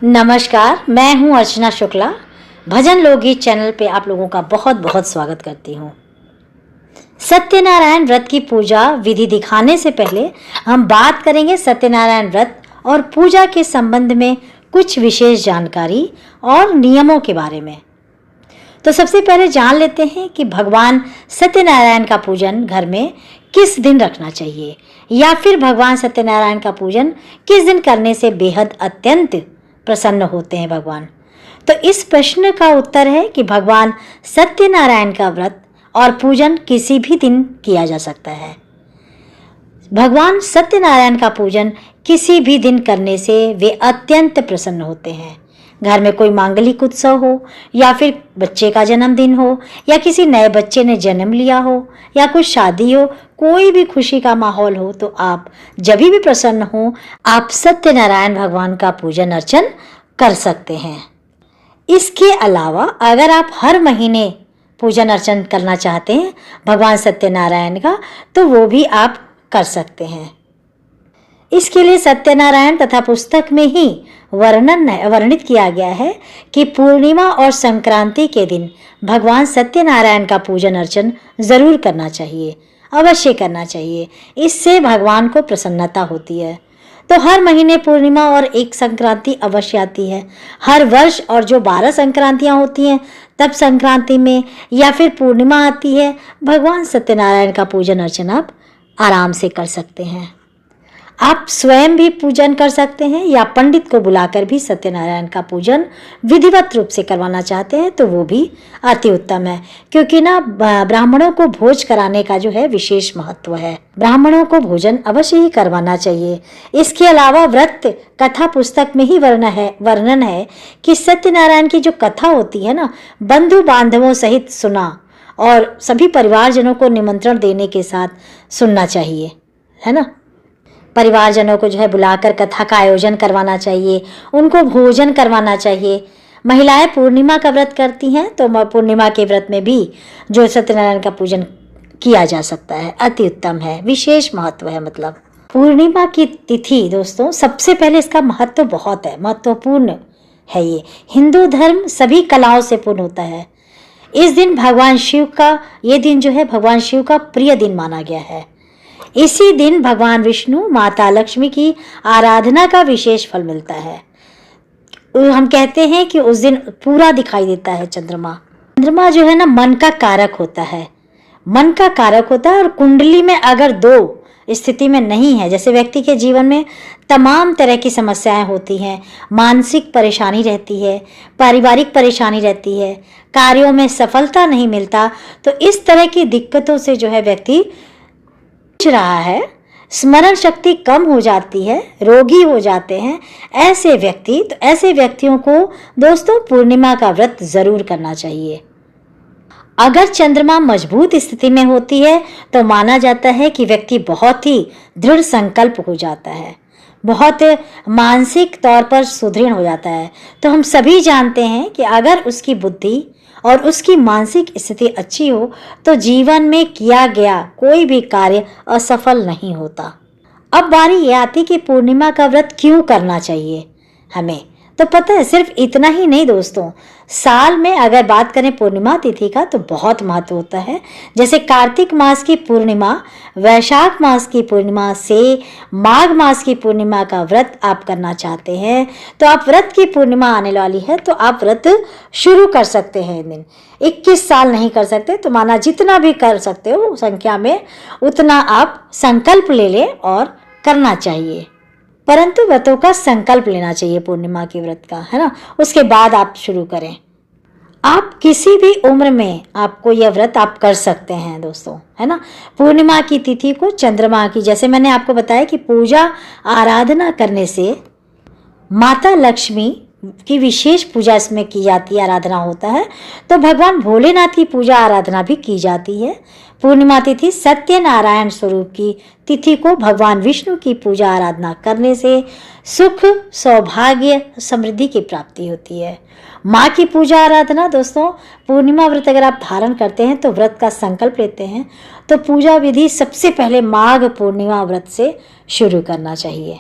नमस्कार, मैं हूं अर्चना शुक्ला। भजन लोकगीत चैनल पे आप लोगों का बहुत बहुत स्वागत करती हूं। सत्यनारायण व्रत की पूजा विधि दिखाने से पहले हम बात करेंगे सत्यनारायण व्रत और पूजा के संबंध में कुछ विशेष जानकारी और नियमों के बारे में। तो सबसे पहले जान लेते हैं कि भगवान सत्यनारायण का पूजन घर में किस दिन रखना चाहिए, या फिर भगवान सत्यनारायण का पूजन किस दिन करने से बेहद अत्यंत प्रसन्न होते हैं भगवान। तो इस प्रश्न का उत्तर है कि भगवान सत्यनारायण का व्रत और पूजन किसी भी दिन किया जा सकता है। भगवान सत्यनारायण का पूजन किसी भी दिन करने से वे अत्यंत प्रसन्न होते हैं। घर में कोई मांगलिक उत्सव हो, या फिर बच्चे का जन्मदिन हो, या किसी नए बच्चे ने जन्म लिया हो, या कुछ शादी हो, कोई भी खुशी का माहौल हो, तो आप जब भी प्रसन्न हो आप सत्यनारायण भगवान का पूजन अर्चन कर सकते हैं। इसके अलावा अगर आप हर महीने पूजन अर्चन करना चाहते हैं भगवान सत्यनारायण का, तो वो भी आप कर सकते हैं। इसके लिए सत्यनारायण तथा पुस्तक में ही वर्णित किया गया है कि पूर्णिमा और संक्रांति के दिन भगवान सत्यनारायण का पूजन अर्चन जरूर करना चाहिए, अवश्य करना चाहिए। इससे भगवान को प्रसन्नता होती है। तो हर महीने पूर्णिमा और एक संक्रांति अवश्य आती है हर वर्ष, और जो 12 संक्रांतियां होती हैं तब संक्रांति में या फिर पूर्णिमा आती है, भगवान सत्यनारायण का पूजन अर्चन आप आराम से कर सकते हैं। आप स्वयं भी पूजन कर सकते हैं, या पंडित को बुलाकर भी सत्यनारायण का पूजन विधिवत रूप से करवाना चाहते हैं तो वो भी अति उत्तम है, क्योंकि ना ब्राह्मणों को भोज कराने का जो है विशेष महत्व है। ब्राह्मणों को भोजन अवश्य ही करवाना चाहिए। इसके अलावा व्रत कथा पुस्तक में ही वर्णन है कि सत्यनारायण की जो कथा होती है ना, बंधु बांधवों सहित सुना और सभी परिवारजनों को निमंत्रण देने के साथ सुनना चाहिए, है ना। परिवारजनों को जो है बुलाकर कथा का आयोजन करवाना चाहिए, उनको भोजन करवाना चाहिए। महिलाएं पूर्णिमा का व्रत करती हैं तो पूर्णिमा के व्रत में भी जो सत्यनारायण का पूजन किया जा सकता है, अति उत्तम है, विशेष महत्व है। मतलब पूर्णिमा की तिथि दोस्तों, सबसे पहले इसका महत्व बहुत है, महत्वपूर्ण है। ये हिंदू धर्म सभी कलाओं से पूर्ण होता है। इस दिन भगवान शिव का भगवान शिव का प्रिय दिन माना गया है। इसी दिन भगवान विष्णु माता लक्ष्मी की आराधना का विशेश फल मिलता है। हम कहते हैं कि उस दिन पूरा दिखाई देता है चंद्रमा जो है ना, मन का कारक होता है। मन का कारक होता है, और कुंडली में अगर 2 स्थिति में नहीं है, जैसे व्यक्ति के जीवन में तमाम तरह की समस्याएं होती हैं, मानसिक परेशानी रहती है, पारिवारिक परेशानी रहती है, कार्यों में सफलता नहीं मिलता, तो इस तरह की दिक्कतों से जो है व्यक्ति रहा है, स्मरण शक्ति कम हो जाती है, रोगी हो जाते हैं ऐसे व्यक्तियों को दोस्तों पूर्णिमा का व्रत जरूर करना चाहिए। अगर चंद्रमा मजबूत स्थिति में होती है तो माना जाता है कि व्यक्ति बहुत ही दृढ़ संकल्प हो जाता है, बहुत मानसिक तौर पर सुदृढ़ हो जाता है। तो हम सभी जानते हैं कि अगर उसकी बुद्धि और उसकी मानसिक स्थिति अच्छी हो तो जीवन में किया गया कोई भी कार्य असफल नहीं होता। अब बारी ये आती कि पूर्णिमा का व्रत क्यों करना चाहिए हमें। तो पता है, सिर्फ इतना ही नहीं दोस्तों, साल में अगर बात करें पूर्णिमा तिथि का तो बहुत महत्व होता है। जैसे कार्तिक मास की पूर्णिमा, वैशाख मास की पूर्णिमा से माघ मास की पूर्णिमा का व्रत आप करना चाहते हैं तो आप व्रत की पूर्णिमा आने वाली है तो आप व्रत शुरू कर सकते हैं। दिन 21 साल नहीं कर सकते तो माना जितना भी कर सकते हो संख्या में उतना आप संकल्प ले लें और करना चाहिए। परंतु व्रतों का संकल्प लेना चाहिए पूर्णिमा के व्रत का, है ना, उसके बाद आप शुरू करें। आप किसी भी उम्र में आपको यह व्रत आप कर सकते हैं दोस्तों, है ना। पूर्णिमा की तिथि को चंद्रमा की, जैसे मैंने आपको बताया कि पूजा आराधना करने से माता लक्ष्मी की विशेष पूजा इसमें की जाती है, आराधना होता है, तो भगवान भोलेनाथ की पूजा आराधना भी की जाती है। पूर्णिमा तिथि सत्यनारायण स्वरूप की तिथि को भगवान विष्णु की पूजा आराधना करने से सुख, सौभाग्य, समृद्धि की प्राप्ति होती है। माँ की पूजा आराधना दोस्तों, पूर्णिमा व्रत अगर आप धारण करते हैं तो व्रत का संकल्प लेते हैं तो पूजा विधि सबसे पहले माघ पूर्णिमा व्रत से शुरू करना चाहिए।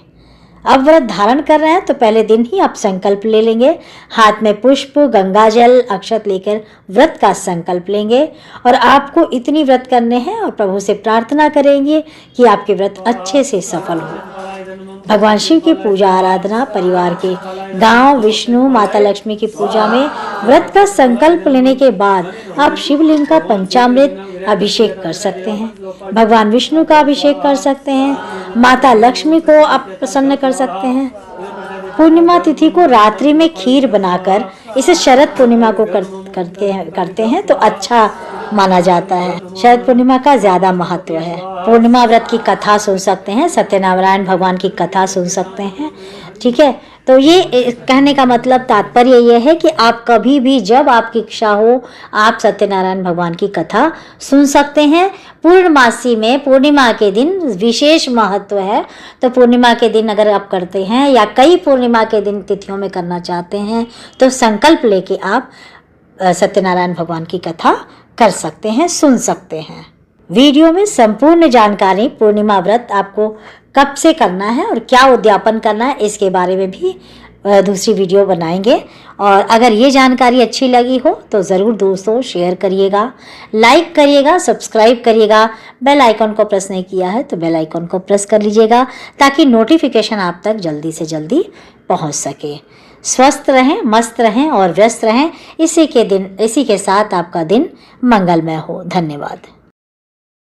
अब व्रत धारण कर रहे हैं तो पहले दिन ही आप संकल्प ले लेंगे, हाथ में पुष्प, गंगा जल, अक्षत लेकर व्रत का संकल्प लेंगे और आपको इतनी व्रत करने हैं और प्रभु से प्रार्थना करेंगे कि आपके व्रत अच्छे से सफल हो। भगवान शिव की पूजा आराधना परिवार के गांव विष्णु माता लक्ष्मी की पूजा में व्रत का संकल्प लेने के बाद आप शिवलिंग का पंचामृत अभिषेक कर सकते हैं, भगवान विष्णु का अभिषेक कर सकते हैं, माता लक्ष्मी को आप प्रसन्न कर सकते हैं। पूर्णिमा तिथि को रात्रि में खीर बनाकर इसे शरद पूर्णिमा को करते हैं तो अच्छा माना जाता है। शरद पूर्णिमा का ज्यादा महत्व है। पूर्णिमा व्रत की कथा सुन सकते हैं, सत्यनारायण भगवान की कथा सुन सकते हैं। ठीक है, तो ये कहने का मतलब तात्पर्य ये है कि आप कभी भी जब आपकी इच्छा हो आप सत्यनारायण भगवान की कथा सुन सकते हैं। पूर्णमासी में पूर्णिमा के दिन विशेष महत्व है, तो पूर्णिमा के दिन अगर आप करते हैं या कई पूर्णिमा के दिन तिथियों में करना चाहते हैं तो संकल्प लेके आप सत्यनारायण भगवान की कथा कर सकते हैं, सुन सकते हैं। वीडियो में संपूर्ण जानकारी पूर्णिमा व्रत आपको कब से करना है और क्या उद्यापन करना है इसके बारे में भी दूसरी वीडियो बनाएंगे। और अगर ये जानकारी अच्छी लगी हो तो ज़रूर दोस्तों शेयर करिएगा, लाइक करिएगा, सब्सक्राइब करिएगा। बेल आइकॉन को प्रेस नहीं किया है तो बेल आइकॉन को प्रेस कर लीजिएगा ताकि नोटिफिकेशन आप तक जल्दी से जल्दी पहुंच सके। स्वस्थ रहें, मस्त रहें और व्यस्त रहें। इसी के साथ आपका दिन मंगलमय हो। धन्यवाद।